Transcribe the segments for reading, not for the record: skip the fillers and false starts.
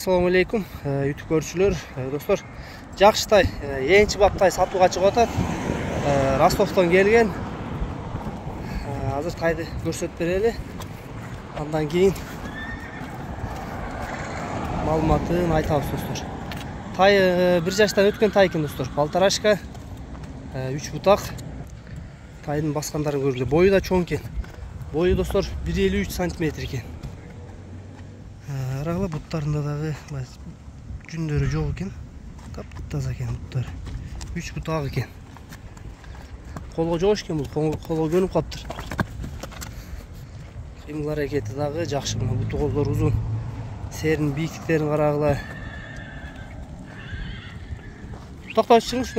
Assalamu alaikum, YouTube көрүүчүлөр, достор. Жакшы тай, энчи баптай сатууга чыгып атат. Ростовтон келген. Азыр тайды көрсөтүп берели. Андан кийин маалыматын айтабыз, достор. Тай 1 жаштан өткөн тай экен, достор. Полторашка, 3 бутак. Тайдын баскандарын көргүлө. Бою да чоң экен. Бою, достор, 1,53 см экен. Арагла буттарында дагы жүндөрү жок экен. Таптаза экен буттары. 3 бутак экен. Колго жош экен бул, колго көнүп калыптыр. Кыймыл аракети дагы жакшы, буту колдор узун. Серин бийиктиктерин карагыла. Токтоп чыгыңыз,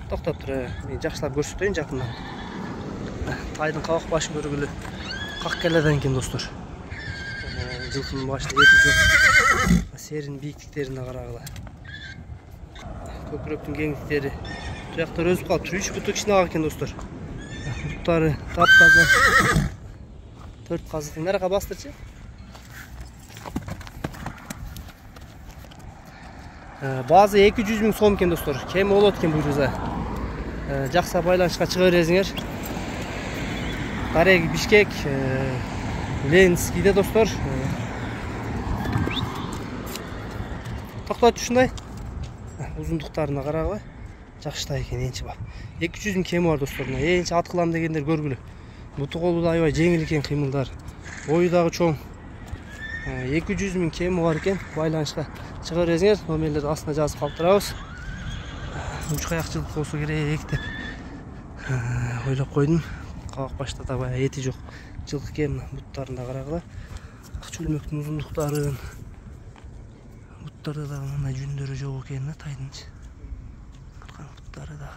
токтоп тур. Мен жакшылап көрсөтөйүн жакындан. Тайдын кабак башын көргүлө. Как келеден экен, достор. Жылкынын башында эти жок. Серин бийиктиктерине карагыла. Көкүрөктүн кеңдиктери. Туяктар өзүп калыптыр. 3 буту кичине экен, достор. Буттары таптаза. 4 казыктын нарага бастырчы. Базы 200 000 сом экен, достор. Кем болот экен буйруза. Жакса байланышка чыга бересиңер. Дареги Бишкек, Ленинскийде, достор. Токтот ушундай. Узундуктарына карагыла. Жакшы тай экен, энчи бап. 200 000 кеми бар, достор. Энчи ат кылам дегендер көргүлө. Буту колу да аябай жеңил экен, кыймылдар. Бою дагы чоң. 200 000 кеми бар экен. Байланышка чыга бересиңер. Номерлерди астына жазып калтырабыз. Уч каякчылык болсо керек деп ойлоп койдум. Кабак башта да баягы эти жок. Жылкы экен, буттарында карагыла. Ак чөлмөктүн узундуктарын. Буттарда да мындай жүндөрү жок экен да тайдынчы. Буттары да